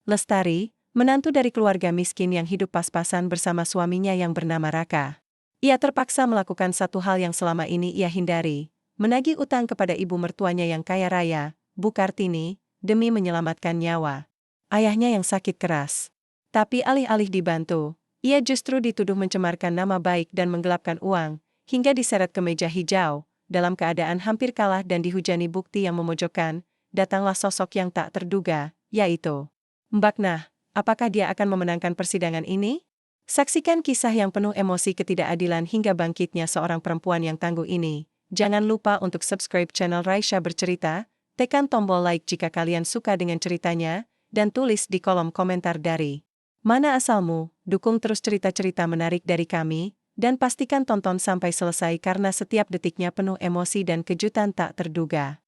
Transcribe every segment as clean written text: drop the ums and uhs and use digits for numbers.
Lestari, menantu dari keluarga miskin yang hidup pas-pasan bersama suaminya yang bernama Raka. Ia terpaksa melakukan satu hal yang selama ini ia hindari, menagih utang kepada ibu mertuanya yang kaya raya, Bu Kartini, demi menyelamatkan nyawa ayahnya yang sakit keras. Tapi alih-alih dibantu, ia justru dituduh mencemarkan nama baik dan menggelapkan uang, hingga diseret ke meja hijau. Dalam keadaan hampir kalah dan dihujani bukti yang memojokkan, datanglah sosok yang tak terduga, yaitu Mbak Nah. Apakah dia akan memenangkan persidangan ini? Saksikan kisah yang penuh emosi ketidakadilan hingga bangkitnya seorang perempuan yang tangguh ini. Jangan lupa untuk subscribe channel Raisya Bercerita, tekan tombol like jika kalian suka dengan ceritanya, dan tulis di kolom komentar dari mana asalmu. Dukung terus cerita-cerita menarik dari kami, dan pastikan tonton sampai selesai karena setiap detiknya penuh emosi dan kejutan tak terduga.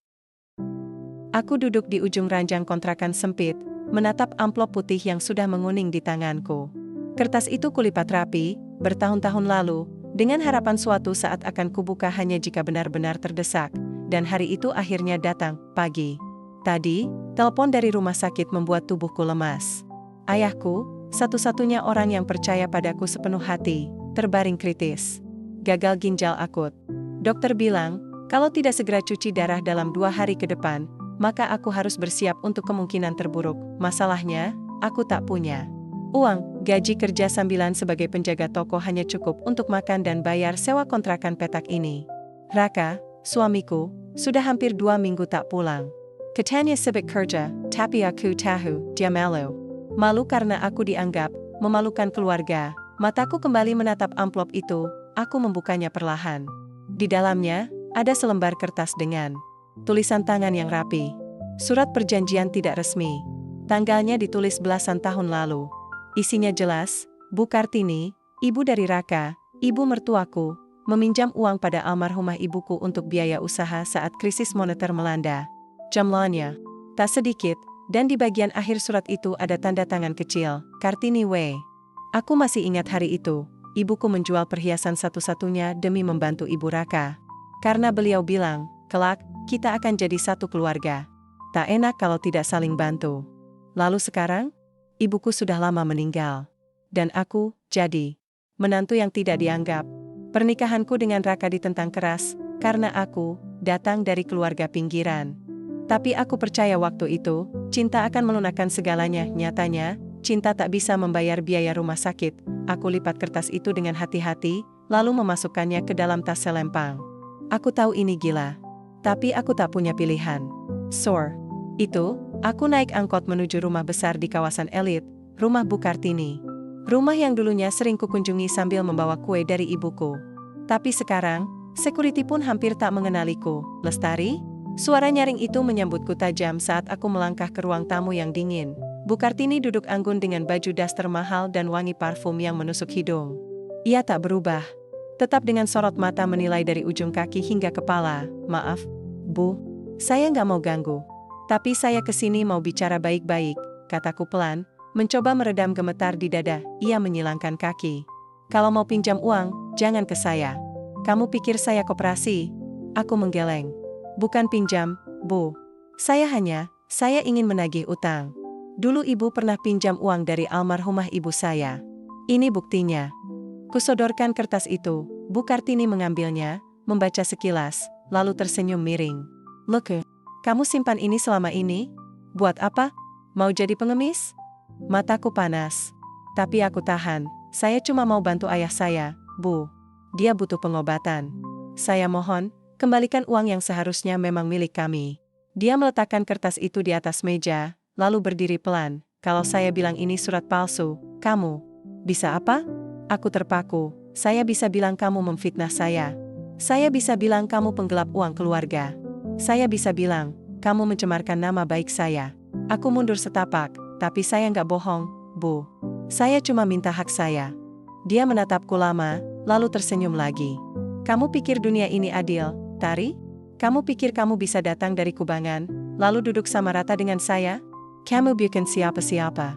Aku duduk di ujung ranjang kontrakan sempit, menatap amplop putih yang sudah menguning di tanganku. Kertas itu kulipat rapi, bertahun-tahun lalu, dengan harapan suatu saat akan kubuka hanya jika benar-benar terdesak, dan hari itu akhirnya datang, pagi tadi, telepon dari rumah sakit membuat tubuhku lemas. Ayahku, satu-satunya orang yang percaya padaku sepenuh hati, terbaring kritis. Gagal ginjal akut. Dokter bilang, kalau tidak segera cuci darah dalam 2 hari ke depan, maka aku harus bersiap untuk kemungkinan terburuk. Masalahnya, aku tak punya uang. Gaji kerja sambilan sebagai penjaga toko hanya cukup untuk makan dan bayar sewa kontrakan petak ini. Raka, suamiku, sudah hampir 2 minggu tak pulang. Katanya sibuk kerja, tapi aku tahu dia malu. Malu karena aku dianggap memalukan keluarga. Mataku kembali menatap amplop itu, aku membukanya perlahan. Di dalamnya, ada selembar kertas dengan tulisan tangan yang rapi. Surat perjanjian tidak resmi. Tanggalnya ditulis belasan tahun lalu. Isinya jelas, Bu Kartini, ibu dari Raka, ibu mertuaku, meminjam uang pada almarhumah ibuku untuk biaya usaha saat krisis moneter melanda. Jumlahnya tak sedikit, dan di bagian akhir surat itu ada tanda tangan kecil, Kartini W. Aku masih ingat hari itu, ibuku menjual perhiasan satu-satunya demi membantu ibu Raka. Karena beliau bilang, kelak, kita akan jadi satu keluarga. Tak enak kalau tidak saling bantu. Lalu sekarang, ibuku sudah lama meninggal. Dan aku, jadi menantu yang tidak dianggap. Pernikahanku dengan Raka ditentang keras, karena aku datang dari keluarga pinggiran. Tapi aku percaya waktu itu, cinta akan melunakkan segalanya. Nyatanya, cinta tak bisa membayar biaya rumah sakit. Aku lipat kertas itu dengan hati-hati, lalu memasukkannya ke dalam tas selempang. Aku tahu ini gila. Tapi aku tak punya pilihan. Itu, aku naik angkot menuju rumah besar di kawasan elit, rumah Bu Kartini. Rumah yang dulunya sering kukunjungi sambil membawa kue dari ibuku. Tapi sekarang, security pun hampir tak mengenaliku. Lestari? Suara nyaring itu menyambutku tajam saat aku melangkah ke ruang tamu yang dingin. Bu Kartini duduk anggun dengan baju daster mahal dan wangi parfum yang menusuk hidung. Ia tak berubah. Tetap dengan sorot mata menilai dari ujung kaki hingga kepala. Maaf, Bu. Saya nggak mau ganggu. Tapi saya kesini mau bicara baik-baik, kataku pelan, mencoba meredam gemetar di dada. Ia menyilangkan kaki. Kalau mau pinjam uang, jangan ke saya. Kamu pikir saya koperasi? Aku menggeleng. Bukan pinjam, Bu. Saya ingin menagih utang. Dulu ibu pernah pinjam uang dari almarhumah ibu saya. Ini buktinya. Kusodorkan kertas itu. Bu Kartini mengambilnya, membaca sekilas, lalu tersenyum miring. Look, kamu simpan ini selama ini? Buat apa? Mau jadi pengemis? Mataku panas. Tapi aku tahan. Saya cuma mau bantu ayah saya, Bu. Dia butuh pengobatan. Saya mohon, kembalikan uang yang seharusnya memang milik kami. Dia meletakkan kertas itu di atas meja, lalu berdiri pelan. Kalau saya bilang ini surat palsu, kamu bisa apa? Aku terpaku. Saya bisa bilang kamu memfitnah saya. Saya bisa bilang kamu penggelap uang keluarga. Saya bisa bilang, kamu mencemarkan nama baik saya. Aku mundur setapak, tapi saya nggak bohong, Bu. Saya cuma minta hak saya. Dia menatapku lama, lalu tersenyum lagi. Kamu pikir dunia ini adil, Tari? Kamu pikir kamu bisa datang dari kubangan, lalu duduk sama rata dengan saya? Kamu bukan siapa-siapa.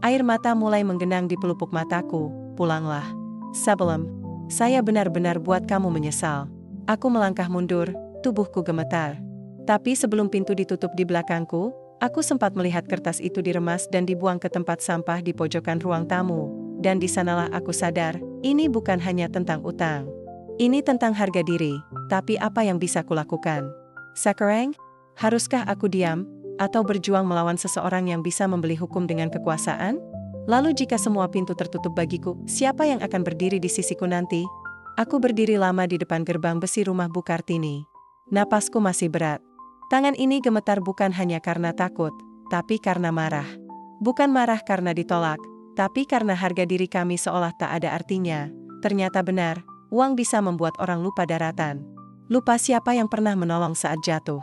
Air mata mulai menggenang di pelupuk mataku. Pulanglah. Sebelum saya benar-benar buat kamu menyesal. Aku melangkah mundur, tubuhku gemetar. Tapi sebelum pintu ditutup di belakangku, Aku sempat melihat kertas itu diremas dan dibuang ke tempat sampah di pojokan ruang tamu, dan di sanalah aku sadar, ini bukan hanya tentang utang. Ini tentang harga diri, tapi apa yang bisa kulakukan? Sakurang, haruskah aku diam, atau berjuang melawan seseorang yang bisa membeli hukum dengan kekuasaan? Lalu jika semua pintu tertutup bagiku, siapa yang akan berdiri di sisiku nanti? Aku berdiri lama di depan gerbang besi rumah Bu Kartini. Napasku masih berat. Tangan ini gemetar bukan hanya karena takut, tapi karena marah. Bukan marah karena ditolak, tapi karena harga diri kami seolah tak ada artinya. Ternyata benar, uang bisa membuat orang lupa daratan. Lupa siapa yang pernah menolong saat jatuh.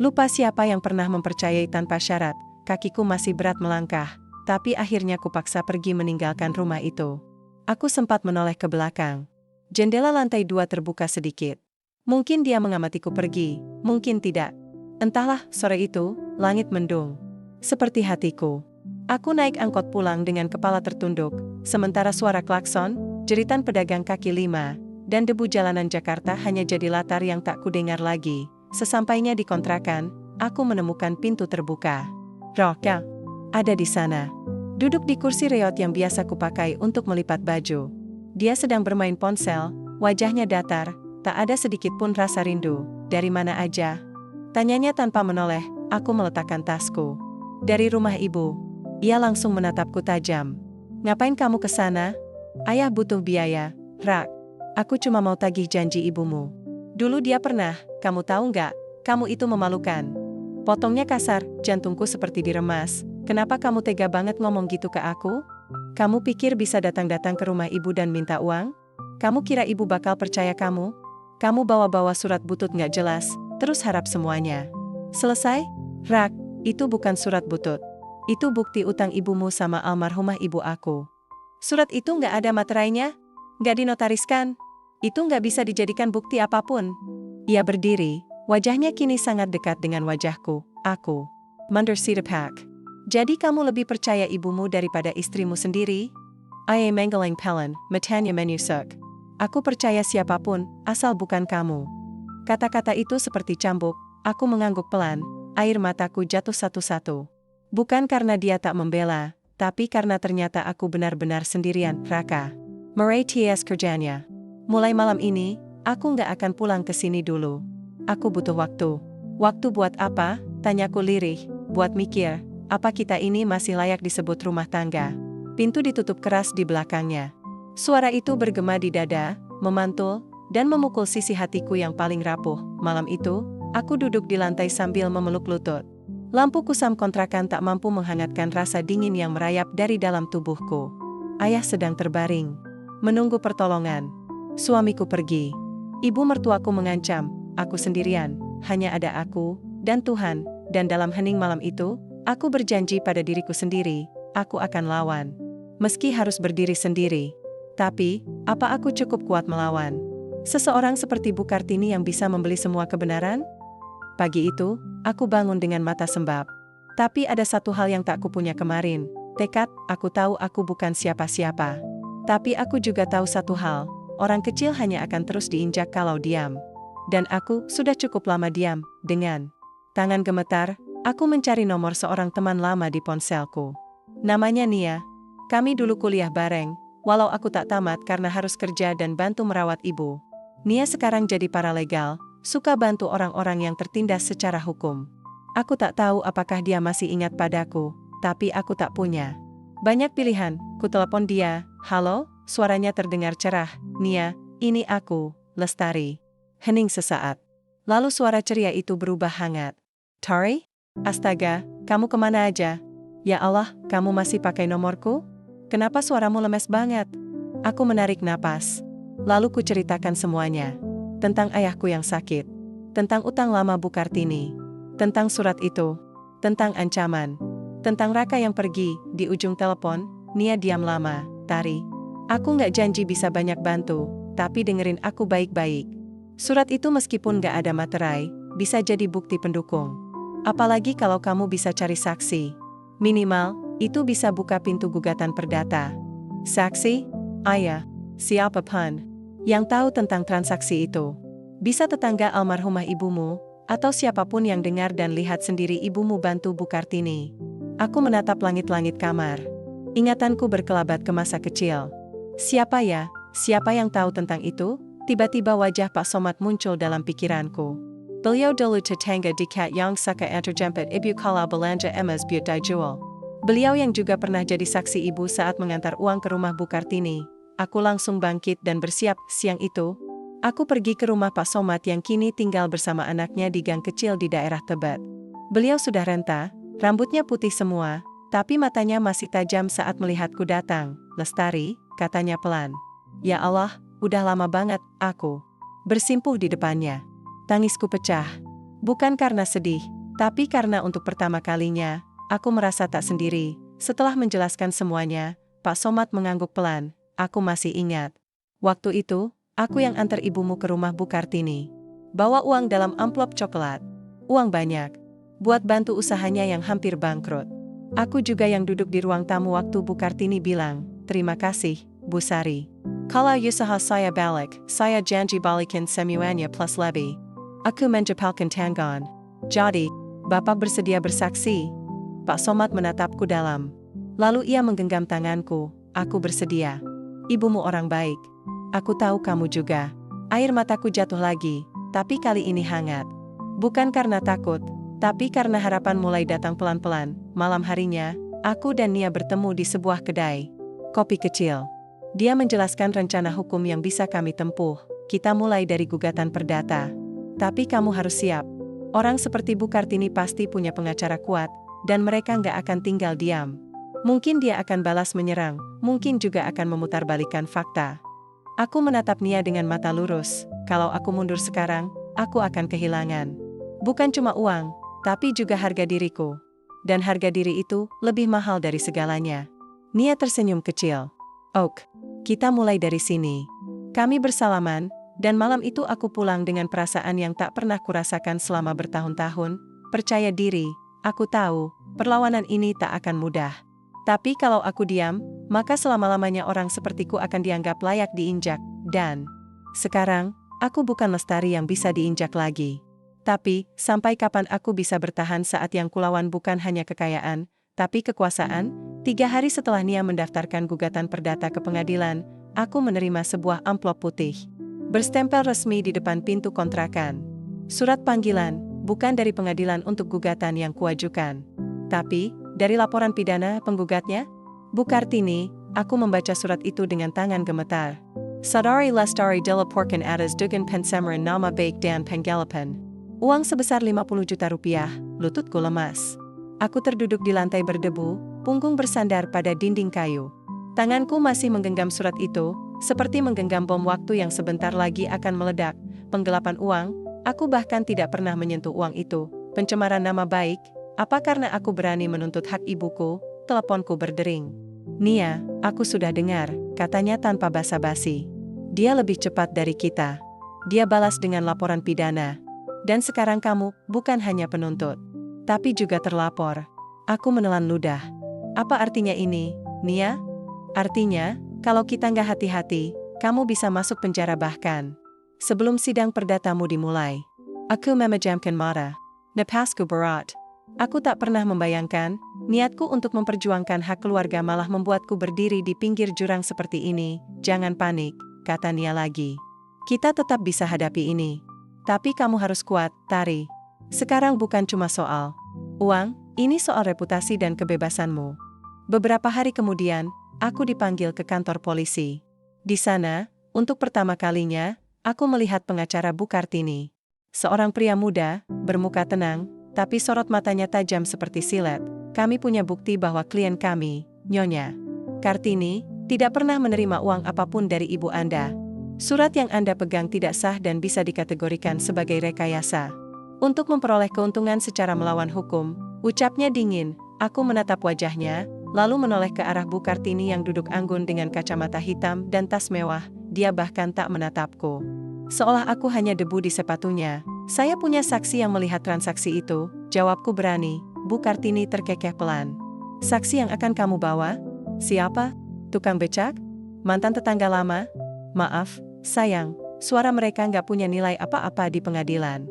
Lupa siapa yang pernah mempercayai tanpa syarat. Kakiku masih berat melangkah, tapi akhirnya kupaksa pergi meninggalkan rumah itu. Aku sempat menoleh ke belakang. Jendela lantai 2 terbuka sedikit. Mungkin dia mengamatiku pergi, mungkin tidak. Entahlah, sore itu, langit mendung. Seperti hatiku. Aku naik angkot pulang dengan kepala tertunduk, sementara suara klakson, jeritan pedagang kaki lima, dan debu jalanan Jakarta hanya jadi latar yang tak kudengar lagi. Sesampainya di kontrakan, aku menemukan pintu terbuka. Roka ada di sana. Duduk di kursi reot yang biasa kupakai untuk melipat baju. Dia sedang bermain ponsel, wajahnya datar, tak ada sedikit pun rasa rindu. Dari mana aja? Tanyanya tanpa menoleh, aku meletakkan tasku. Dari rumah ibu. Ia langsung menatapku tajam. Ngapain kamu ke sana? Ayah butuh biaya, Rak. Aku cuma mau tagih janji ibumu. Dulu dia pernah, kamu tahu nggak? Kamu itu memalukan. Potongnya kasar, jantungku seperti diremas. Kenapa kamu tega banget ngomong gitu ke aku? Kamu pikir bisa datang-datang ke rumah ibu dan minta uang? Kamu kira ibu bakal percaya kamu? Kamu bawa-bawa surat butut nggak jelas, terus harap semuanya selesai? Rak, itu bukan surat butut. Itu bukti utang ibumu sama almarhumah ibu aku. Surat itu nggak ada materainya? Nggak dinotariskan? Itu nggak bisa dijadikan bukti apapun. Ia berdiri, wajahnya kini sangat dekat dengan wajahku. Aku Mandar Sidapak. Jadi kamu lebih percaya ibumu daripada istrimu sendiri? Aye Manggalang Pelan, Matanya Menusuk. Aku percaya siapapun, asal bukan kamu. Kata-kata itu seperti cambuk, aku mengangguk pelan, air mataku jatuh satu-satu. Bukan karena dia tak membela, tapi karena ternyata aku benar-benar sendirian, Raka. Merai ts kerjanya. Mulai malam ini, aku nggak akan pulang ke sini dulu. Aku butuh waktu. Waktu buat apa? Tanyaku lirih, buat mikir, apa kita ini masih layak disebut rumah tangga? Pintu ditutup keras di belakangnya. Suara itu bergema di dada, memantul, dan memukul sisi hatiku yang paling rapuh. Malam itu, aku duduk di lantai sambil memeluk lutut. Lampu kusam kontrakan tak mampu menghangatkan rasa dingin yang merayap dari dalam tubuhku. Ayah sedang terbaring, menunggu pertolongan. Suamiku pergi. Ibu mertuaku mengancam, aku sendirian, hanya ada aku, dan Tuhan, dan dalam hening malam itu, aku berjanji pada diriku sendiri, aku akan lawan. Meski harus berdiri sendiri. Tapi, apa aku cukup kuat melawan? Seseorang seperti Bu Kartini yang bisa membeli semua kebenaran? Pagi itu, aku bangun dengan mata sembab. Tapi ada satu hal yang tak kupunya kemarin. Tekad, aku tahu aku bukan siapa-siapa. Tapi aku juga tahu satu hal, orang kecil hanya akan terus diinjak kalau diam. Dan aku sudah cukup lama diam, dengan tangan gemetar, aku mencari nomor seorang teman lama di ponselku. Namanya Nia. Kami dulu kuliah bareng, walau aku tak tamat karena harus kerja dan bantu merawat ibu. Nia sekarang jadi paralegal, suka bantu orang-orang yang tertindas secara hukum. Aku tak tahu apakah dia masih ingat padaku, tapi aku tak punya banyak pilihan. Ku telepon dia, halo, suaranya terdengar cerah, Nia, ini aku, Lestari. Hening sesaat. Lalu suara ceria itu berubah hangat. Tari? Astaga, kamu kemana aja? Ya Allah, kamu masih pakai nomorku? Kenapa suaramu lemes banget? Aku menarik napas. Lalu ku ceritakan semuanya. Tentang ayahku yang sakit. Tentang utang lama Bu Kartini. Tentang surat itu. Tentang ancaman. Tentang Raka yang pergi. Di ujung telepon, Nia diam lama. Tari. Aku nggak janji bisa banyak bantu, tapi dengerin aku baik-baik. Surat itu meskipun nggak ada materai, bisa jadi bukti pendukung. Apalagi kalau kamu bisa cari saksi. Minimal, itu bisa buka pintu gugatan perdata. Saksi? Ayah. Siapapun yang tahu tentang transaksi itu. Bisa tetangga almarhumah ibumu, Atau siapapun yang dengar dan lihat sendiri ibumu bantu Bu Kartini. Aku menatap langit-langit kamar. Ingatanku berkelabat ke masa kecil. Siapa ya? Siapa yang tahu tentang itu? Tiba-tiba wajah Pak Somad muncul dalam pikiranku. Beliau dulu tetangga di Kat yang suka antarjemput ibu kalau belanja emas buat dijual. Beliau yang juga pernah jadi saksi ibu saat mengantar uang ke rumah Bu Kartini. Aku langsung bangkit dan bersiap. Siang itu, aku pergi ke rumah Pak Somad yang kini tinggal bersama anaknya di gang kecil di daerah Tebet. Beliau sudah renta, rambutnya putih semua, tapi matanya masih tajam saat melihatku datang. Lestari, katanya pelan. Ya Allah, udah lama banget, aku bersimpuh di depannya. Tangisku pecah. Bukan karena sedih, tapi karena untuk pertama kalinya, aku merasa tak sendiri. Setelah menjelaskan semuanya, Pak Somad mengangguk pelan. Aku masih ingat. Waktu itu, aku yang antar ibumu ke rumah Bu Kartini. Bawa uang dalam amplop coklat. Uang banyak. Buat bantu usahanya yang hampir bangkrut. Aku juga yang duduk di ruang tamu waktu Bu Kartini bilang, "Terima kasih, Bu Sari. Kalau usaha saya balik, saya janji balikin semuanya plus lebih." Aku menjepalkan tangan. Jadi, Bapak bersedia bersaksi? Pak Somad menatapku dalam. Lalu ia menggenggam tanganku. Aku bersedia. Ibumu orang baik. Aku tahu kamu juga. Air mataku jatuh lagi, tapi kali ini hangat. Bukan karena takut, tapi karena harapan mulai datang pelan-pelan. Malam harinya, aku dan Nia bertemu di sebuah kedai kopi kecil. Dia menjelaskan rencana hukum yang bisa kami tempuh. Kita mulai dari gugatan perdata. Tapi kamu harus siap. Orang seperti Bu Kartini pasti punya pengacara kuat, dan mereka nggak akan tinggal diam. Mungkin dia akan balas menyerang, mungkin juga akan memutarbalikkan fakta. Aku menatap Nia dengan mata lurus. Kalau aku mundur sekarang, aku akan kehilangan. Bukan cuma uang, tapi juga harga diriku. Dan harga diri itu lebih mahal dari segalanya. Nia tersenyum kecil. "Oke, kita mulai dari sini." Kami bersalaman, dan malam itu aku pulang dengan perasaan yang tak pernah kurasakan selama bertahun-tahun. Percaya diri, aku tahu, perlawanan ini tak akan mudah. Tapi kalau aku diam, maka selama-lamanya orang sepertiku akan dianggap layak diinjak. Dan sekarang, aku bukan Lestari yang bisa diinjak lagi. Tapi, sampai kapan aku bisa bertahan saat yang kulawan bukan hanya kekayaan, tapi kekuasaan? 3 hari setelah Nia mendaftarkan gugatan perdata ke pengadilan, aku menerima sebuah amplop putih. Berstempel resmi di depan pintu kontrakan. Surat panggilan, bukan dari pengadilan untuk gugatan yang kuajukan. Tapi, dari laporan pidana penggugatnya? Bu Kartini, aku membaca surat itu dengan tangan gemetar. Saudari Lestari dilaporkan atas dugaan pencemaran nama baik dan penggelapan uang sebesar 50 juta rupiah, lututku lemas. Aku terduduk di lantai berdebu, punggung bersandar pada dinding kayu. Tanganku masih menggenggam surat itu, seperti menggenggam bom waktu yang sebentar lagi akan meledak. Penggelapan uang, aku bahkan tidak pernah menyentuh uang itu. Pencemaran nama baik, apa karena aku berani menuntut hak ibuku? Teleponku berdering. "Nia, aku sudah dengar," katanya tanpa basa-basi. "Dia lebih cepat dari kita." Dia balas dengan laporan pidana. "Dan sekarang kamu bukan hanya penuntut, tapi juga terlapor." Aku menelan ludah. "Apa artinya ini, Nia?" "Artinya, kalau kita nggak hati-hati, kamu bisa masuk penjara bahkan sebelum sidang perdatamu dimulai." Aku memejamkan mata. Napasku berat. Aku tak pernah membayangkan, niatku untuk memperjuangkan hak keluarga malah membuatku berdiri di pinggir jurang seperti ini. "Jangan panik," kata Nia lagi. "Kita tetap bisa hadapi ini. Tapi kamu harus kuat, Tari. Sekarang bukan cuma soal uang, ini soal reputasi dan kebebasanmu." Beberapa hari kemudian, aku dipanggil ke kantor polisi. Di sana, untuk pertama kalinya, aku melihat pengacara Bu Kartini. Seorang pria muda, bermuka tenang, tapi sorot matanya tajam seperti silet. "Kami punya bukti bahwa klien kami, Nyonya Kartini, tidak pernah menerima uang apapun dari ibu Anda. Surat yang Anda pegang tidak sah dan bisa dikategorikan sebagai rekayasa untuk memperoleh keuntungan secara melawan hukum," ucapnya dingin. Aku menatap wajahnya, lalu menoleh ke arah Bu Kartini yang duduk anggun dengan kacamata hitam dan tas mewah. Dia bahkan tak menatapku. Seolah aku hanya debu di sepatunya. "Saya punya saksi yang melihat transaksi itu," jawabku berani. Bu Kartini terkekeh pelan. "Saksi yang akan kamu bawa? Siapa? Tukang becak? Mantan tetangga lama?" "Maaf, sayang, suara mereka nggak punya nilai apa-apa di pengadilan."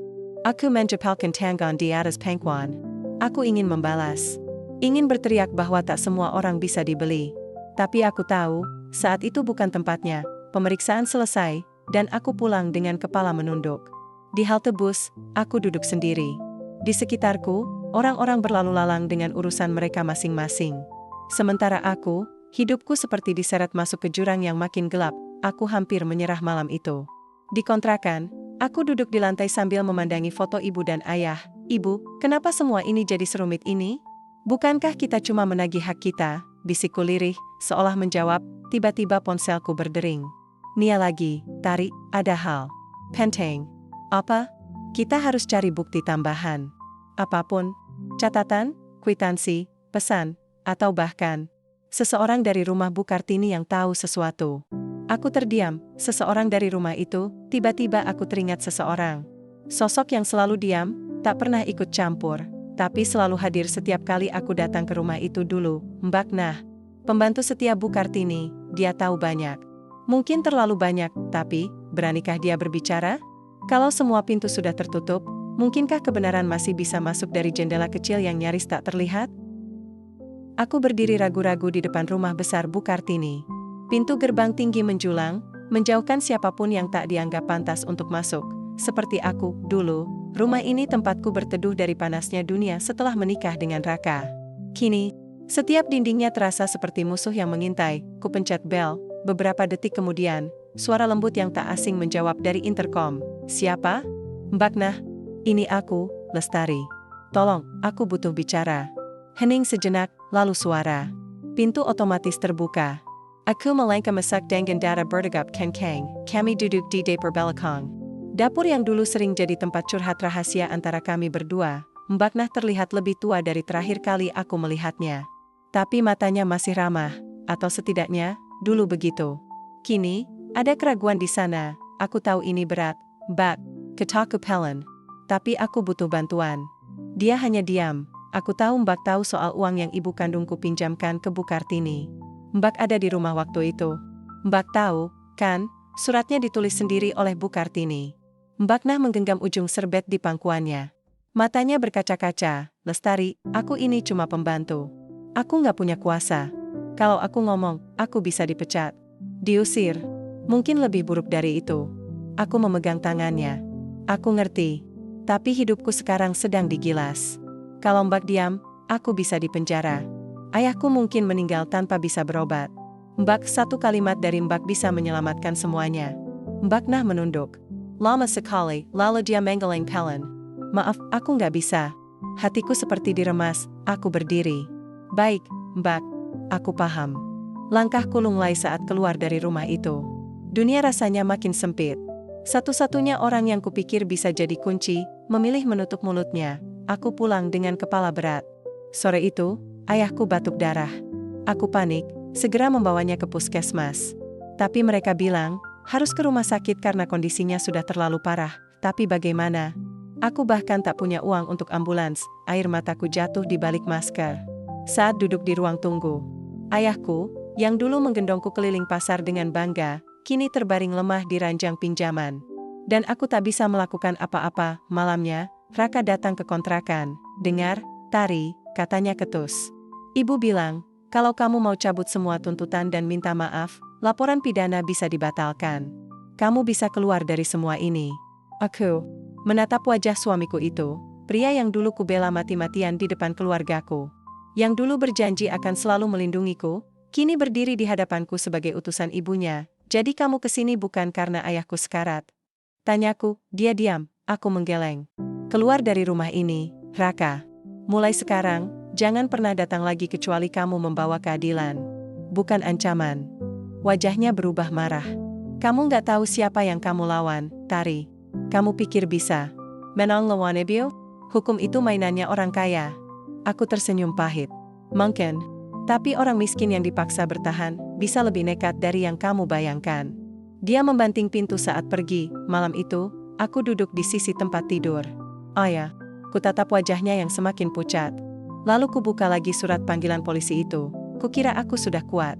Aku menjepalkan tangan di atas pangkuan. Aku ingin membalas. Ingin berteriak bahwa tak semua orang bisa dibeli. Tapi aku tahu, saat itu bukan tempatnya. Pemeriksaan selesai, dan aku pulang dengan kepala menunduk. Di halte bus, aku duduk sendiri. Di sekitarku, orang-orang berlalu lalang dengan urusan mereka masing-masing. Sementara aku, hidupku seperti diseret masuk ke jurang yang makin gelap. Aku hampir menyerah malam itu. Di kontrakan, aku duduk di lantai sambil memandangi foto ibu dan ayah. Ibu, kenapa semua ini jadi serumit ini? Bukankah kita cuma menagih hak kita? Bisikku lirih, seolah menjawab. Tiba-tiba ponselku berdering. Nia lagi, Tari, ada hal penting. Apa? Kita harus cari bukti tambahan. Apapun, catatan, kwitansi, pesan, atau bahkan seseorang dari rumah Bu Kartini yang tahu sesuatu. Aku terdiam, seseorang dari rumah itu, tiba-tiba aku teringat seseorang. Sosok yang selalu diam, tak pernah ikut campur, tapi selalu hadir setiap kali aku datang ke rumah itu dulu, Mbak Nah. Pembantu setia Bu Kartini, dia tahu banyak. Mungkin terlalu banyak, tapi, beranikah dia berbicara? Kalau semua pintu sudah tertutup, mungkinkah kebenaran masih bisa masuk dari jendela kecil yang nyaris tak terlihat? Aku berdiri ragu-ragu di depan rumah besar Bu Kartini. Pintu gerbang tinggi menjulang, menjauhkan siapapun yang tak dianggap pantas untuk masuk. Seperti aku, dulu, rumah ini tempatku berteduh dari panasnya dunia setelah menikah dengan Raka. Kini, setiap dindingnya terasa seperti musuh yang mengintai. Ku pencet bel, beberapa detik kemudian, suara lembut yang tak asing menjawab dari intercom. Siapa? Mbak Nah, ini aku, Lestari. Tolong, aku butuh bicara. Hening sejenak, lalu suara. Pintu otomatis terbuka. Aku melangkah masak dengan data berdegap kencang, kami duduk di dapur belakang. Dapur yang dulu sering jadi tempat curhat rahasia antara kami berdua, Mbak Nah terlihat lebih tua dari terakhir kali aku melihatnya. Tapi matanya masih ramah, atau setidaknya, dulu begitu. Kini, ada keraguan di sana, aku tahu ini berat, Mbak, kataku pelan. Tapi aku butuh bantuan. Dia hanya diam, aku tahu Mbak tahu soal uang yang ibu kandungku pinjamkan ke Bu Kartini. Mbak ada di rumah waktu itu. Mbak tahu, kan, suratnya ditulis sendiri oleh Bu Kartini. Mbak Nah menggenggam ujung serbet di pangkuannya. Matanya berkaca-kaca, Lestari, aku ini cuma pembantu. Aku nggak punya kuasa. Kalau aku ngomong, aku bisa dipecat. Diusir. Mungkin lebih buruk dari itu. Aku memegang tangannya. Aku ngerti. Tapi hidupku sekarang sedang digilas. Kalau Mbak diam, aku bisa dipenjara. Ayahku mungkin meninggal tanpa bisa berobat. Mbak, satu kalimat dari Mbak bisa menyelamatkan semuanya. Mbak Nah menunduk. Lama sekali, lalu dia menggeleng pelan. Maaf, aku nggak bisa. Hatiku seperti diremas, aku berdiri. Baik, Mbak. Aku paham. Langkahku lunglai saat keluar dari rumah itu. Dunia rasanya makin sempit. Satu-satunya orang yang kupikir bisa jadi kunci, memilih menutup mulutnya. Aku pulang dengan kepala berat. Sore itu, ayahku batuk darah. Aku panik, segera membawanya ke puskesmas. Tapi mereka bilang, harus ke rumah sakit karena kondisinya sudah terlalu parah. Tapi bagaimana? Aku bahkan tak punya uang untuk ambulans, air mataku jatuh di balik masker. Saat duduk di ruang tunggu, ayahku, yang dulu menggendongku keliling pasar dengan bangga, kini terbaring lemah di ranjang pinjaman. Dan aku tak bisa melakukan apa-apa. Malamnya, Raka datang ke kontrakan. Dengar, Tari, katanya ketus. Ibu bilang, kalau kamu mau cabut semua tuntutan dan minta maaf, laporan pidana bisa dibatalkan. Kamu bisa keluar dari semua ini. Aku menatap wajah suamiku itu, pria yang dulu kubela mati-matian di depan keluargaku. Yang dulu berjanji akan selalu melindungiku, kini berdiri di hadapanku sebagai utusan ibunya. Jadi kamu kesini bukan karena ayahku sekarat? Tanyaku, dia diam, aku menggeleng. Keluar dari rumah ini, Raka. Mulai sekarang, jangan pernah datang lagi kecuali kamu membawa keadilan. Bukan ancaman. Wajahnya berubah marah. Kamu nggak tahu siapa yang kamu lawan, Tari. Kamu pikir bisa menang lawan ibu? Hukum itu mainannya orang kaya. Aku tersenyum pahit. Mungkin. Tapi orang miskin yang dipaksa bertahan, bisa lebih nekat dari yang kamu bayangkan. Dia membanting pintu saat pergi. Malam itu, aku duduk di sisi tempat tidur. Ayah, kutatap wajahnya yang semakin pucat. Lalu kubuka lagi surat panggilan polisi itu. Kukira aku sudah kuat.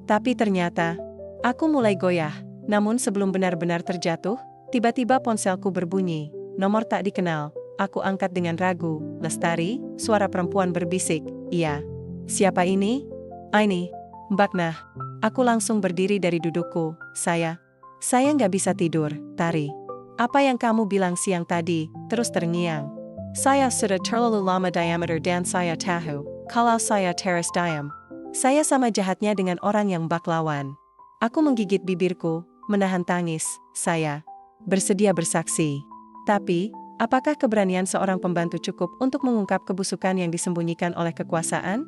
Tapi ternyata, aku mulai goyah. Namun sebelum benar-benar terjatuh, tiba-tiba ponselku berbunyi. nomor tak dikenal. Aku angkat dengan ragu. Lestari, suara perempuan berbisik. Iya. Siapa ini? Ini. Mbak Nah. Aku langsung berdiri dari dudukku. Saya nggak bisa tidur, Tari. Apa yang kamu bilang siang tadi? Terus terngiang. Saya sudah terlalu lama diameter dan saya tahu, kalau saya teres diam. Saya sama jahatnya dengan orang yang bak lawan. Aku menggigit bibirku, menahan tangis. Saya bersedia bersaksi. Tapi, apakah keberanian seorang pembantu cukup untuk mengungkap kebusukan yang disembunyikan oleh kekuasaan?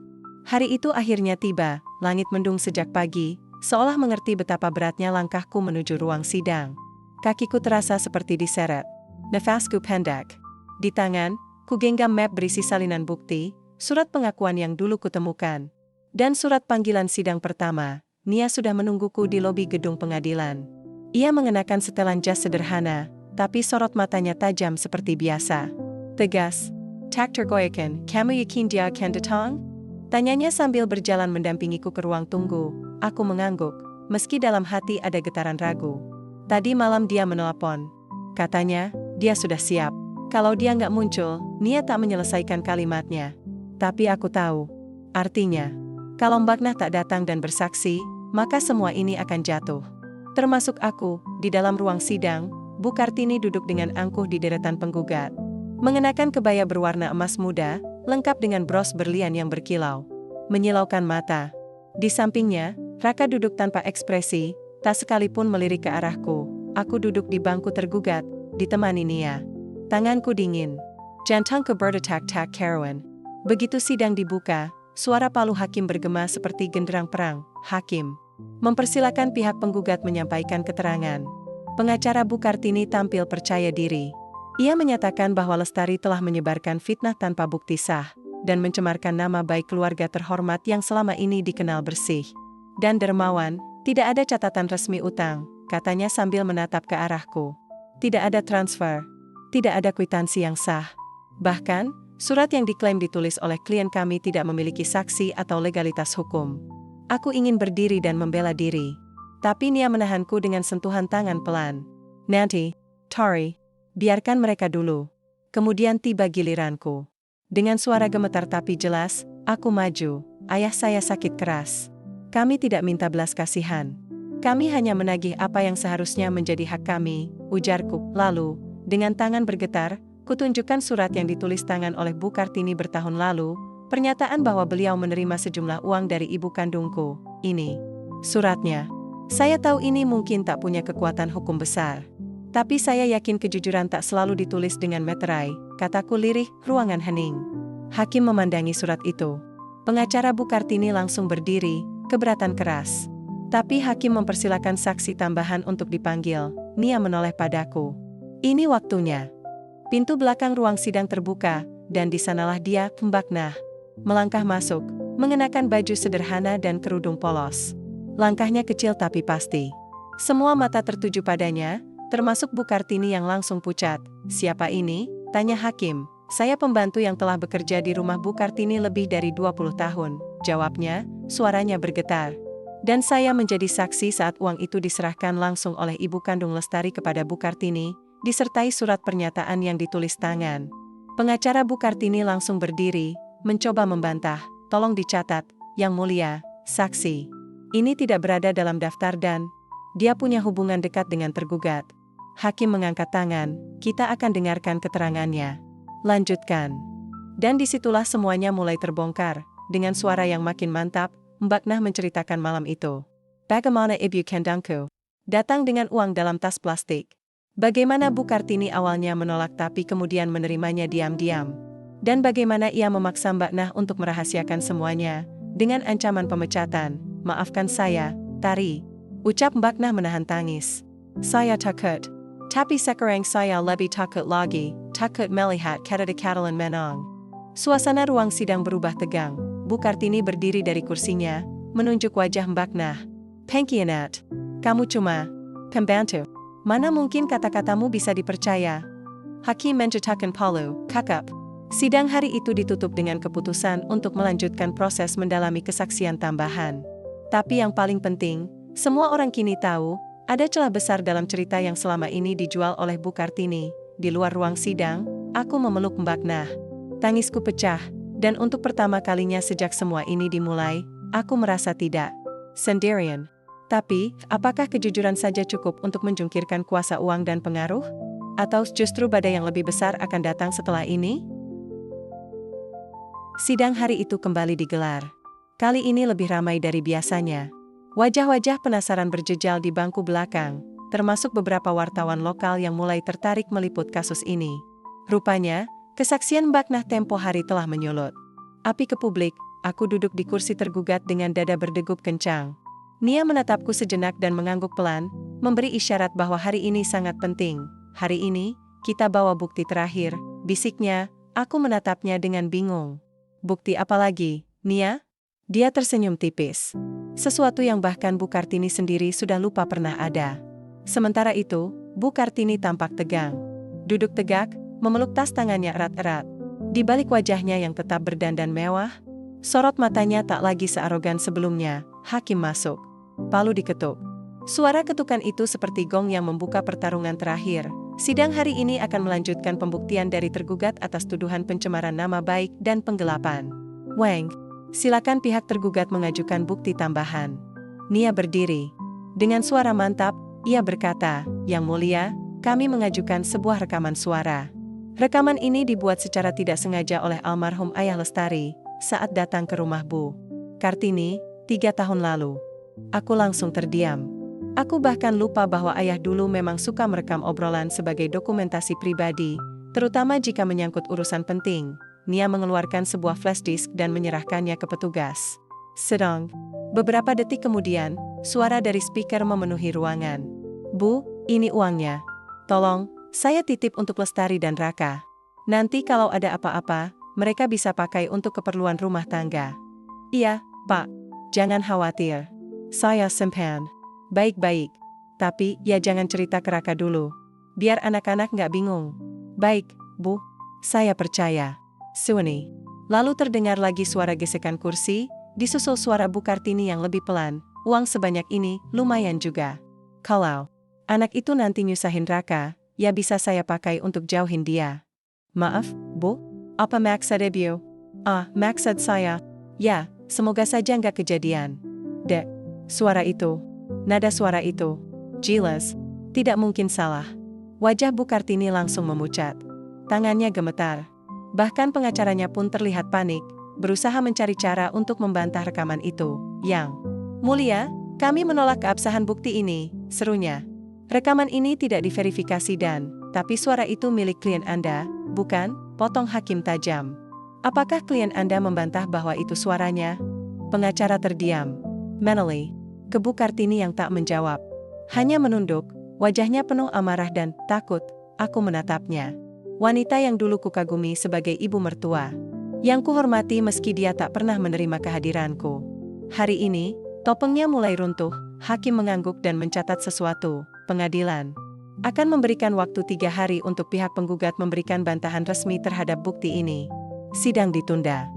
Hari itu akhirnya tiba, langit mendung sejak pagi, seolah mengerti betapa beratnya langkahku menuju ruang sidang. Kakiku terasa seperti diseret. Nafasku pendek. Di tangan, ku genggam map berisi salinan bukti, surat pengakuan yang dulu kutemukan. Dan surat panggilan sidang pertama. Nia sudah menungguku di lobi gedung pengadilan. Ia mengenakan setelan jas sederhana, tapi sorot matanya tajam seperti biasa. Tegas. Tak tergoyahkan, kamu yakin dia akan datang? Tanyanya sambil berjalan mendampingiku ke ruang tunggu. Aku mengangguk, meski dalam hati ada getaran ragu. Tadi malam dia menelpon. Katanya, dia sudah siap. Kalau dia nggak muncul, Nia tak menyelesaikan kalimatnya. Tapi aku tahu. Artinya, kalau Mbak Nah tak datang dan bersaksi, maka semua ini akan jatuh. Termasuk aku, di dalam ruang sidang, Bu Kartini duduk dengan angkuh di deretan penggugat. Mengenakan kebaya berwarna emas muda, lengkap dengan bros berlian yang berkilau. Menyilaukan mata. Di sampingnya, Raka duduk tanpa ekspresi, tak sekalipun melirik ke arahku. Aku duduk di bangku tergugat, ditemani Nia. Tanganku dingin. Jantungku berdetak-tak karuan. Begitu sidang dibuka, suara palu hakim bergema seperti genderang perang. Hakim mempersilakan pihak penggugat menyampaikan keterangan. Pengacara Bu Kartini tampil percaya diri. Ia menyatakan bahwa Lestari telah menyebarkan fitnah tanpa bukti sah, dan mencemarkan nama baik keluarga terhormat yang selama ini dikenal bersih dan dermawan. Tidak ada catatan resmi utang, katanya sambil menatap ke arahku. Tidak ada transfer. Tidak ada kwitansi yang sah. Bahkan, surat yang diklaim ditulis oleh klien kami tidak memiliki saksi atau legalitas hukum. Aku ingin berdiri dan membela diri. Tapi Nia menahanku dengan sentuhan tangan pelan. Nanti, Tori, biarkan mereka dulu. Kemudian tiba giliranku. Dengan suara gemetar tapi jelas, aku maju. Ayah saya sakit keras. Kami tidak minta belas kasihan. Kami hanya menagih apa yang seharusnya menjadi hak kami, ujarku. Lalu, dengan tangan bergetar, kutunjukkan surat yang ditulis tangan oleh Bu Kartini bertahun lalu, pernyataan bahwa beliau menerima sejumlah uang dari ibu kandungku. Ini suratnya. Saya tahu ini mungkin tak punya kekuatan hukum besar. Tapi saya yakin kejujuran tak selalu ditulis dengan meterai, kataku lirih, ruangan hening. Hakim memandangi surat itu. Pengacara Bu Kartini langsung berdiri, keberatan keras. Tapi hakim mempersilakan saksi tambahan untuk dipanggil. Nia menoleh padaku. Ini waktunya. Pintu belakang ruang sidang terbuka, dan di sanalah dia, Mbak Nah. Melangkah masuk, mengenakan baju sederhana dan kerudung polos. Langkahnya kecil tapi pasti. Semua mata tertuju padanya, termasuk Bu Kartini yang langsung pucat. Siapa ini? Tanya hakim. Saya pembantu yang telah bekerja di rumah Bu Kartini lebih dari 20 tahun. Jawabnya, suaranya bergetar. Dan saya menjadi saksi saat uang itu diserahkan langsung oleh ibu kandung Lestari kepada Bu Kartini, disertai surat pernyataan yang ditulis tangan. Pengacara Bu Kartini langsung berdiri, mencoba membantah. Tolong dicatat, Yang Mulia, saksi. Ini tidak berada dalam daftar dan dia punya hubungan dekat dengan tergugat. Hakim mengangkat tangan, kita akan dengarkan keterangannya. Lanjutkan. Dan disitulah semuanya mulai terbongkar. Dengan suara yang makin mantap, Mbak Nah menceritakan malam itu. Bagaimana ibu kandangku datang dengan uang dalam tas plastik. Bagaimana Bu Kartini awalnya menolak tapi kemudian menerimanya diam-diam. Dan bagaimana ia memaksa Mbak Nah untuk merahasiakan semuanya, dengan ancaman pemecatan. Maafkan saya, Tari. Ucap Mbak Nah menahan tangis. Saya takut. Tapi sekarang saya lebih takut lagi, takut melihat kata-kata menang. Suasana ruang sidang berubah tegang. Bu Kartini berdiri dari kursinya, menunjuk wajah Mbak Nah. Pengkhianat. Kamu cuma pembantu. Mana mungkin kata-katamu bisa dipercaya? Hakim mencetakkan palu, kakap. Sidang hari itu ditutup dengan keputusan untuk melanjutkan proses mendalami kesaksian tambahan. Tapi yang paling penting, semua orang kini tahu, ada celah besar dalam cerita yang selama ini dijual oleh Bu Kartini, di luar ruang sidang, aku memeluk Mbak Nah. Tangisku pecah, dan untuk pertama kalinya sejak semua ini dimulai, aku merasa tidak sendirian. Tapi, apakah kejujuran saja cukup untuk menjungkirkan kuasa uang dan pengaruh? Atau justru badai yang lebih besar akan datang setelah ini? Sidang hari itu kembali digelar. Kali ini lebih ramai dari biasanya. Wajah-wajah penasaran berjejal di bangku belakang, termasuk beberapa wartawan lokal yang mulai tertarik meliput kasus ini. Rupanya, kesaksian Mbak Nah tempo hari telah menyulut api ke publik. Aku duduk di kursi tergugat dengan dada berdegup kencang. Nia menatapku sejenak dan mengangguk pelan, memberi isyarat bahwa hari ini sangat penting. Hari ini, kita bawa bukti terakhir, bisiknya. Aku menatapnya dengan bingung. Bukti apa lagi, Nia? Dia tersenyum tipis. Sesuatu yang bahkan Bu Kartini sendiri sudah lupa pernah ada. Sementara itu, Bu Kartini tampak tegang. Duduk tegak, memeluk tas tangannya erat-erat. Di balik wajahnya yang tetap berdandan mewah, sorot matanya tak lagi searogan sebelumnya. Hakim masuk. Palu diketuk. Suara ketukan itu seperti gong yang membuka pertarungan terakhir. Sidang hari ini akan melanjutkan pembuktian dari tergugat atas tuduhan pencemaran nama baik dan penggelapan. Wang, silakan pihak tergugat mengajukan bukti tambahan. Nia berdiri. Dengan suara mantap, ia berkata, Yang Mulia, kami mengajukan sebuah rekaman suara. Rekaman ini dibuat secara tidak sengaja oleh almarhum Ayah Lestari saat datang ke rumah Bu Kartini 3 tahun lalu. Aku langsung terdiam. Aku bahkan lupa bahwa Ayah dulu memang suka merekam obrolan sebagai dokumentasi pribadi, terutama jika menyangkut urusan penting. Nia mengeluarkan sebuah flash disk dan menyerahkannya ke petugas. Sedang, beberapa detik kemudian, suara dari speaker memenuhi ruangan. Bu, ini uangnya. Tolong, saya titip untuk Lestari dan Raka. Nanti kalau ada apa-apa, mereka bisa pakai untuk keperluan rumah tangga. Iya, Pak. Jangan khawatir. Saya simpan. Baik-baik. Tapi, ya jangan cerita ke Raka dulu. Biar anak-anak nggak bingung. Baik, Bu. Saya percaya. Suwani. Lalu terdengar lagi suara gesekan kursi, disusul suara Bu Kartini yang lebih pelan. Uang sebanyak ini, lumayan juga. Kalau anak itu nanti nyusahin Raka, ya bisa saya pakai untuk jauhin dia. Maaf, Bu? Apa maksud Ibu? Maksud saya. Ya, semoga saja nggak kejadian. Dek. Suara itu. Nada suara itu. Jelas. Tidak mungkin salah. Wajah Bu Kartini langsung memucat. Tangannya gemetar. Bahkan pengacaranya pun terlihat panik, berusaha mencari cara untuk membantah rekaman itu. Yang Mulia, kami menolak keabsahan bukti ini, serunya. Rekaman ini tidak diverifikasi tapi suara itu milik klien Anda, bukan? Potong hakim tajam. Apakah klien Anda membantah bahwa itu suaranya? Pengacara terdiam. Mentally, ke Bu Kartini yang tak menjawab. Hanya menunduk, wajahnya penuh amarah dan takut. Aku menatapnya. Wanita yang dulu kukagumi sebagai ibu mertua. Yang kuhormati meski dia tak pernah menerima kehadiranku. Hari ini, topengnya mulai runtuh. Hakim mengangguk dan mencatat sesuatu. Pengadilan akan memberikan waktu 3 hari untuk pihak penggugat memberikan bantahan resmi terhadap bukti ini. Sidang ditunda.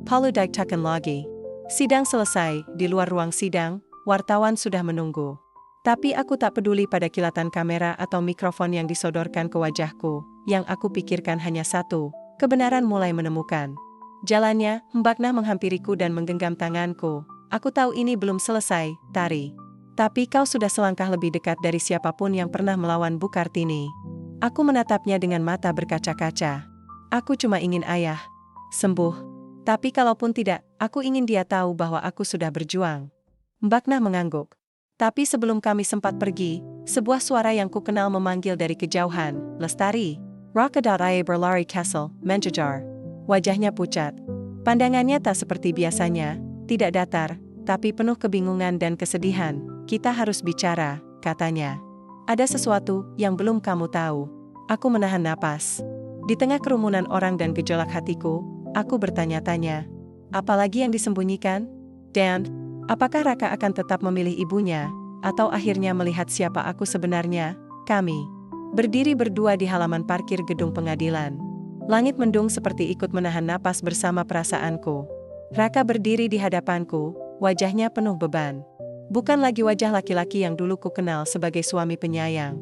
Palu diktakan lagi. Sidang selesai, di luar ruang sidang, wartawan sudah menunggu. Tapi aku tak peduli pada kilatan kamera atau mikrofon yang disodorkan ke wajahku. Yang aku pikirkan hanya satu, kebenaran mulai menemukan jalannya. Mbak Nah menghampiriku dan menggenggam tanganku. Aku tahu ini belum selesai, Tari. Tapi kau sudah selangkah lebih dekat dari siapapun yang pernah melawan Bu Kartini. Aku menatapnya dengan mata berkaca-kaca. Aku cuma ingin Ayah sembuh. Tapi kalaupun tidak, aku ingin dia tahu bahwa aku sudah berjuang. Mbak Nah mengangguk. Tapi sebelum kami sempat pergi, sebuah suara yang kukenal memanggil dari kejauhan, Lestari. Raka.ia berlari Castle, menjejar. Wajahnya pucat. Pandangannya tak seperti biasanya, tidak datar, tapi penuh kebingungan dan kesedihan. Kita harus bicara, katanya. Ada sesuatu yang belum kamu tahu. Aku menahan napas. Di tengah kerumunan orang dan gejolak hatiku, aku bertanya-tanya. Apalagi yang disembunyikan? Dan, apakah Raka akan tetap memilih ibunya, atau akhirnya melihat siapa aku sebenarnya? Kami berdiri berdua di halaman parkir gedung pengadilan. Langit mendung seperti ikut menahan napas bersama perasaanku. Raka berdiri di hadapanku, wajahnya penuh beban. Bukan lagi wajah laki-laki yang dulu ku kenal sebagai suami penyayang.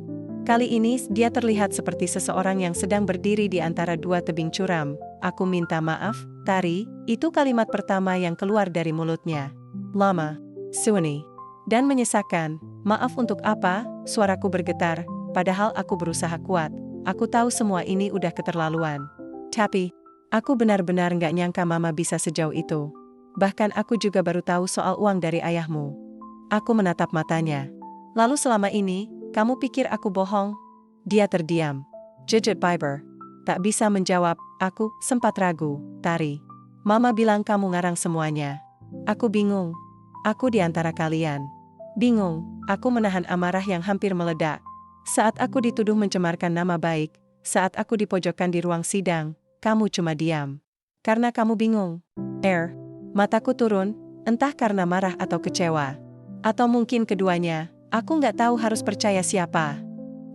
Kali ini, dia terlihat seperti seseorang yang sedang berdiri di antara dua tebing curam. Aku minta maaf, Tari, itu kalimat pertama yang keluar dari mulutnya. Lama, Suoni. Dan menyesakan, maaf untuk apa? Suaraku bergetar, padahal aku berusaha kuat. Aku tahu semua ini udah keterlaluan. Tapi, aku benar-benar nggak nyangka Mama bisa sejauh itu. Bahkan aku juga baru tahu soal uang dari ayahmu. Aku menatap matanya. Lalu selama ini, kamu pikir aku bohong? Dia terdiam. Jejak Piper. Tak bisa menjawab, aku sempat ragu. Tari. Mama bilang kamu ngarang semuanya. Aku bingung. Aku di antara kalian. Bingung, aku menahan amarah yang hampir meledak. Saat aku dituduh mencemarkan nama baik, saat aku dipojokkan di ruang sidang, kamu cuma diam. Karena kamu bingung. Mataku turun, entah karena marah atau kecewa. Atau mungkin keduanya. Aku nggak tahu harus percaya siapa.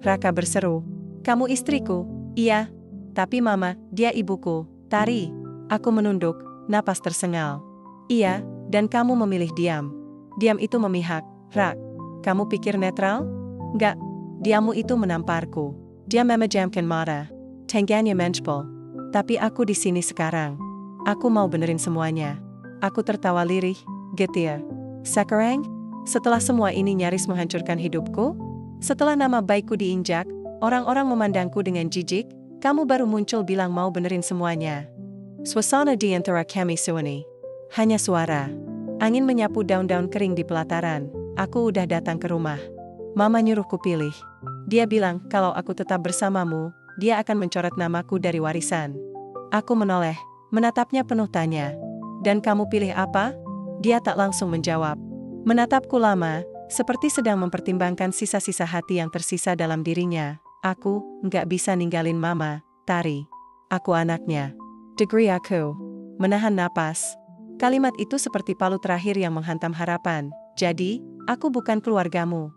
Raka berseru. Kamu istriku, iya. Tapi Mama, dia ibuku. Tari. Aku menunduk, napas tersengal. Iya, dan kamu memilih diam. Diam itu memihak. Rak, kamu pikir netral? Nggak. Diammu itu menamparku. Dia memejamkan mata. Tangannya menjpol. Tapi aku di sini sekarang. Aku mau benerin semuanya. Aku tertawa lirih, getir. Sekarang? Setelah semua ini nyaris menghancurkan hidupku? Setelah nama baikku diinjak, orang-orang memandangku dengan jijik, kamu baru muncul bilang mau benerin semuanya. Suasana di antara kami Suoni. Hanya suara. Angin menyapu daun-daun kering di pelataran. Aku udah datang ke rumah. Mama nyuruhku pilih. Dia bilang kalau aku tetap bersamamu, dia akan mencoret namaku dari warisan. Aku menoleh, menatapnya penuh tanya. Dan kamu pilih apa? Dia tak langsung menjawab. Menatapku lama, seperti sedang mempertimbangkan sisa-sisa hati yang tersisa dalam dirinya. Aku nggak bisa ninggalin Mama, Tari. Aku anaknya. Degree aku. Menahan napas. Kalimat itu seperti palu terakhir yang menghantam harapan. Jadi, aku bukan keluargamu.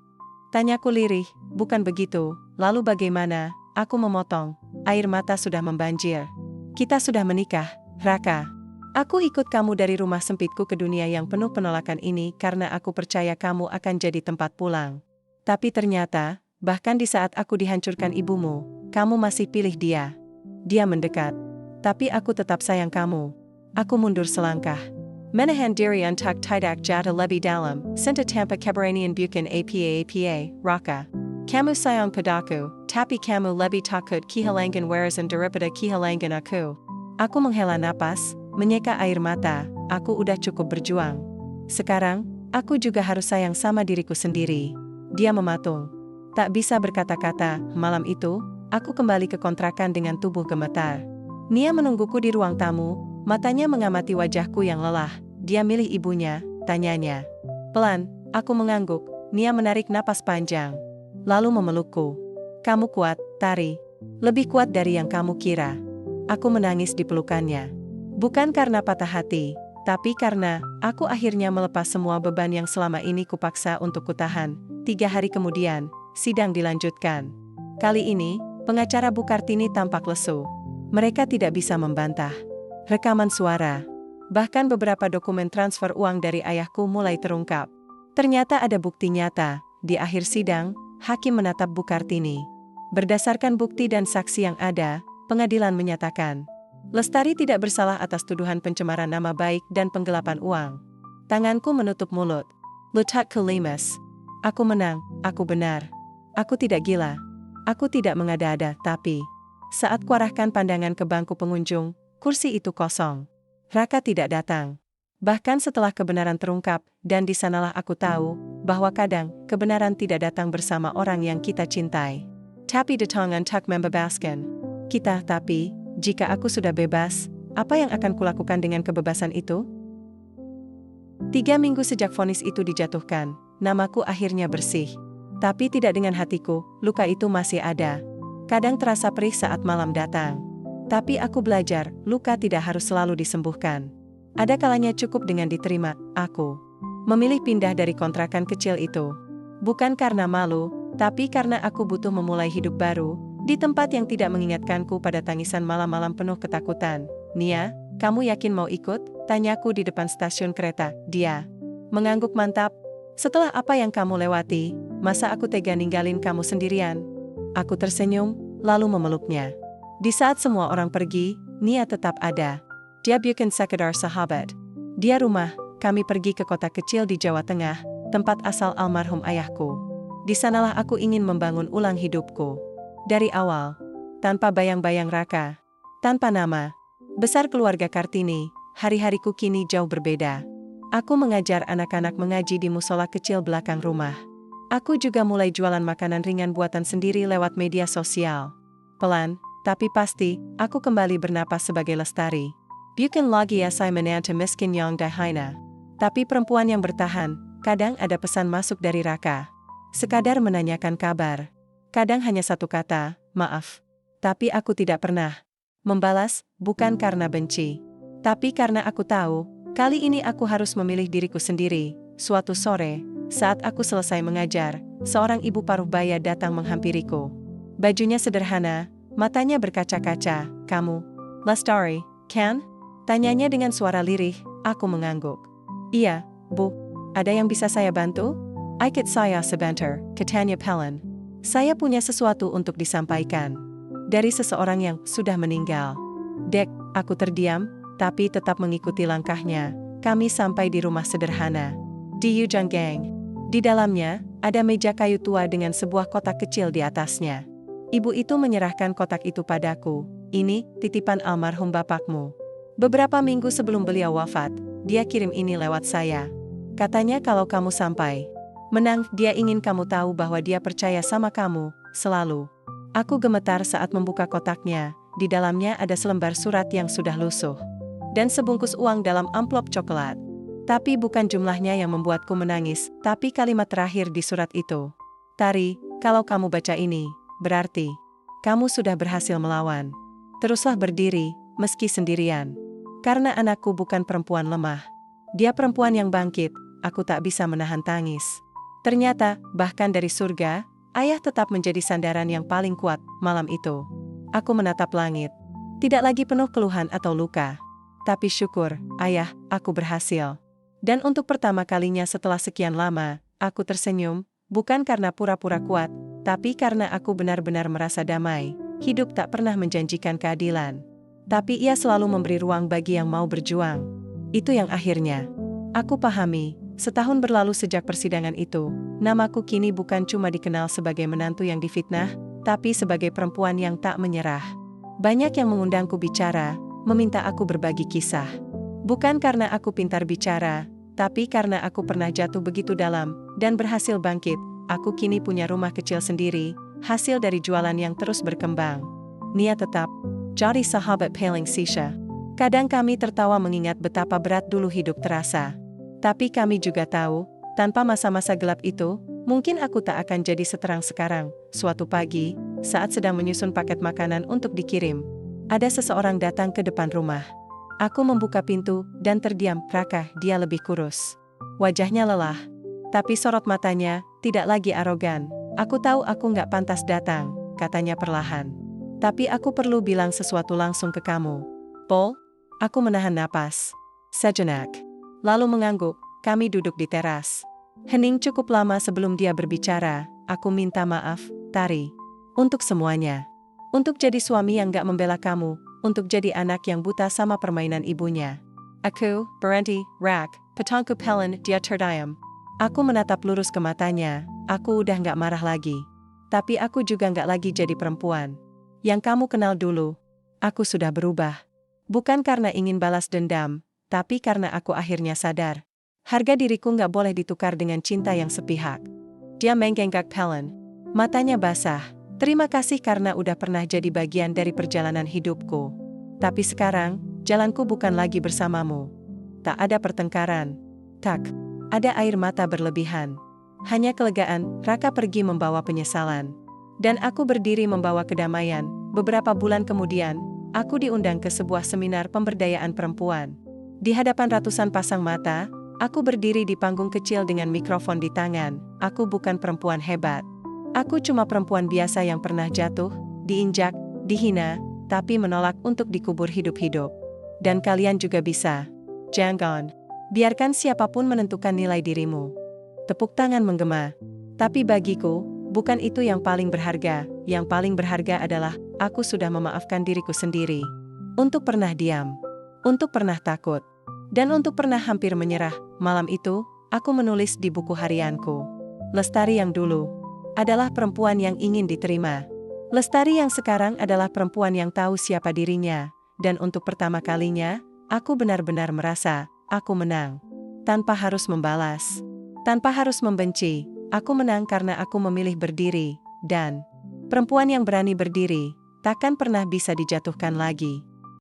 Tanyaku lirih, bukan begitu. Lalu bagaimana? Aku memotong. Air mata sudah membanjir. Kita sudah menikah, Raka. Aku ikut kamu dari rumah sempitku ke dunia yang penuh penolakan ini karena aku percaya kamu akan jadi tempat pulang. Tapi ternyata, bahkan di saat aku dihancurkan ibumu, kamu masih pilih dia. Dia mendekat. Tapi aku tetap sayang kamu. Aku mundur selangkah. Menahan diri untuk tidak jatuh lebih dalam, senta tanpa keberanian bukan apa, Raka. Kamu sayang padaku, tapi kamu lebih takut kehilangan warisan daripada kehilangan aku. Aku menghela napas, menyeka air mata, aku udah cukup berjuang. Sekarang, aku juga harus sayang sama diriku sendiri. Dia mematung. Tak bisa berkata-kata, malam itu, aku kembali ke kontrakan dengan tubuh gemetar. Nia menungguku di ruang tamu, matanya mengamati wajahku yang lelah. Dia milih ibunya, tanyanya. Pelan, aku mengangguk, Nia menarik napas panjang. Lalu memelukku. Kamu kuat, Tari. Lebih kuat dari yang kamu kira. Aku menangis di pelukannya. Bukan karena patah hati, tapi karena aku akhirnya melepas semua beban yang selama ini kupaksa untuk kutahan. 3 hari kemudian, sidang dilanjutkan. Kali ini, pengacara Bu Kartini tampak lesu. Mereka tidak bisa membantah. Rekaman suara. Bahkan beberapa dokumen transfer uang dari ayahku mulai terungkap. Ternyata ada bukti nyata. Di akhir sidang, hakim menatap Bu Kartini. Berdasarkan bukti dan saksi yang ada, pengadilan menyatakan Lestari tidak bersalah atas tuduhan pencemaran nama baik dan penggelapan uang. Tanganku menutup mulut. Lututku lemes. Aku menang, aku benar. Aku tidak gila. Aku tidak mengada-ada, tapi saat kuarahkan pandangan ke bangku pengunjung, kursi itu kosong. Raka tidak datang. Bahkan setelah kebenaran terungkap, dan di sanalah aku tahu bahwa kadang kebenaran tidak datang bersama orang yang kita cintai. Tapi datang untuk membebaskan kita. Tapi jika aku sudah bebas, apa yang akan kulakukan dengan kebebasan itu? 3 minggu sejak vonis itu dijatuhkan, namaku akhirnya bersih. Tapi tidak dengan hatiku, luka itu masih ada. Kadang terasa perih saat malam datang. Tapi aku belajar, luka tidak harus selalu disembuhkan. Ada kalanya cukup dengan diterima. Aku memilih pindah dari kontrakan kecil itu. Bukan karena malu, tapi karena aku butuh memulai hidup baru, di tempat yang tidak mengingatkanku pada tangisan malam-malam penuh ketakutan. Nia, kamu yakin mau ikut? Tanyaku di depan stasiun kereta. Dia mengangguk mantap. Setelah apa yang kamu lewati, masa aku tega ninggalin kamu sendirian? Aku tersenyum, lalu memeluknya. Di saat semua orang pergi, Nia tetap ada. Dia bukan sekedar sahabat. Dia rumah, kami pergi ke kota kecil di Jawa Tengah, tempat asal almarhum ayahku. Di sanalah aku ingin membangun ulang hidupku. Dari awal. Tanpa bayang-bayang Raka. Tanpa nama. Besar keluarga Kartini, hari-hariku kini jauh berbeda. Aku mengajar anak-anak mengaji di musola kecil belakang rumah. Aku juga mulai jualan makanan ringan buatan sendiri lewat media sosial. Pelan, tapi pasti, aku kembali bernapas sebagai lestari. Bukan lagi saya menantu miskin yang dahina. Tapi perempuan yang bertahan, kadang ada pesan masuk dari Raka. Sekadar menanyakan kabar. Kadang hanya satu kata, maaf. Tapi aku tidak pernah membalas, bukan karena benci. Tapi karena aku tahu, kali ini aku harus memilih diriku sendiri. Suatu sore, saat aku selesai mengajar, seorang ibu paruh baya datang menghampiriku. Bajunya sederhana, matanya berkaca-kaca. Kamu, Lestari, kan? Tanyanya dengan suara lirih, aku mengangguk. Iya, Bu. Ada yang bisa saya bantu? Ikut saya sebentar, katanya Pelin. Saya punya sesuatu untuk disampaikan. Dari seseorang yang sudah meninggal. Dek, aku terdiam, tapi tetap mengikuti langkahnya. Kami sampai di rumah sederhana. Di Yujang Gang. Di dalamnya, ada meja kayu tua dengan sebuah kotak kecil di atasnya. Ibu itu menyerahkan kotak itu padaku. Ini, titipan almarhum bapakmu. Beberapa minggu sebelum beliau wafat, dia kirim ini lewat saya. Katanya kalau kamu sampai menang, dia ingin kamu tahu bahwa dia percaya sama kamu, selalu. Aku gemetar saat membuka kotaknya, di dalamnya ada selembar surat yang sudah lusuh. Dan sebungkus uang dalam amplop coklat. Tapi bukan jumlahnya yang membuatku menangis, tapi kalimat terakhir di surat itu. Tari, kalau kamu baca ini, berarti kamu sudah berhasil melawan. Teruslah berdiri, meski sendirian. Karena anakku bukan perempuan lemah. Dia perempuan yang bangkit, aku tak bisa menahan tangis. Ternyata, bahkan dari surga, ayah tetap menjadi sandaran yang paling kuat malam itu. Aku menatap langit. Tidak lagi penuh keluhan atau luka. Tapi syukur, ayah, aku berhasil. Dan untuk pertama kalinya setelah sekian lama, aku tersenyum, bukan karena pura-pura kuat, tapi karena aku benar-benar merasa damai. Hidup tak pernah menjanjikan keadilan. Tapi ia selalu memberi ruang bagi yang mau berjuang. Itu yang akhirnya aku pahami. Setahun berlalu sejak persidangan itu, namaku kini bukan cuma dikenal sebagai menantu yang difitnah, tapi sebagai perempuan yang tak menyerah. Banyak yang mengundangku bicara, meminta aku berbagi kisah. Bukan karena aku pintar bicara, tapi karena aku pernah jatuh begitu dalam, dan berhasil bangkit. Aku kini punya rumah kecil sendiri, hasil dari jualan yang terus berkembang. Nia tetap jadi sahabat paling sisa. Kadang kami tertawa mengingat betapa berat dulu hidup terasa. Tapi kami juga tahu, tanpa masa-masa gelap itu, mungkin aku tak akan jadi seterang sekarang. Suatu pagi, saat sedang menyusun paket makanan untuk dikirim, ada seseorang datang ke depan rumah. Aku membuka pintu, dan terdiam. Raka, dia lebih kurus. Wajahnya lelah. Tapi sorot matanya, tidak lagi arogan. Aku tahu aku nggak pantas datang, katanya perlahan. Tapi aku perlu bilang sesuatu langsung ke kamu. Paul? Aku menahan napas. Sejenak. Lalu mengangguk, kami duduk di teras. Hening cukup lama sebelum dia berbicara. Aku minta maaf, Tari. Untuk semuanya. Untuk jadi suami yang gak membela kamu. Untuk jadi anak yang buta sama permainan ibunya. Aku, berhenti, Rak, petangku Pelin, dia terdiam. Aku menatap lurus ke matanya. Aku udah gak marah lagi. Tapi aku juga gak lagi jadi perempuan yang kamu kenal dulu. Aku sudah berubah. Bukan karena ingin balas dendam, tapi karena aku akhirnya sadar. Harga diriku gak boleh ditukar dengan cinta yang sepihak. Dia menggenggak Pelin. Matanya basah. Terima kasih karena udah pernah jadi bagian dari perjalanan hidupku. Tapi sekarang, jalanku bukan lagi bersamamu. Tak ada pertengkaran. Tak ada air mata berlebihan. Hanya kelegaan. Raka pergi membawa penyesalan. Dan aku berdiri membawa kedamaian. Beberapa bulan kemudian, aku diundang ke sebuah seminar pemberdayaan perempuan. Di hadapan ratusan pasang mata, aku berdiri di panggung kecil dengan mikrofon di tangan. Aku bukan perempuan hebat. Aku cuma perempuan biasa yang pernah jatuh, diinjak, dihina, tapi menolak untuk dikubur hidup-hidup. Dan kalian juga bisa. Jangan biarkan siapapun menentukan nilai dirimu. Tepuk tangan menggema. Tapi bagiku, bukan itu yang paling berharga. yang paling berharga adalah aku sudah memaafkan diriku sendiri. Untuk pernah diam, untuk pernah takut, dan untuk pernah hampir menyerah. Malam itu, aku menulis di buku harianku. Lestari yang dulu adalah perempuan yang ingin diterima. Lestari yang sekarang adalah perempuan yang tahu siapa dirinya. Dan untuk pertama kalinya, aku benar-benar merasa, aku menang. Tanpa harus membalas. Tanpa harus membenci, aku menang karena aku memilih berdiri. Dan perempuan yang berani berdiri, takkan pernah bisa dijatuhkan lagi.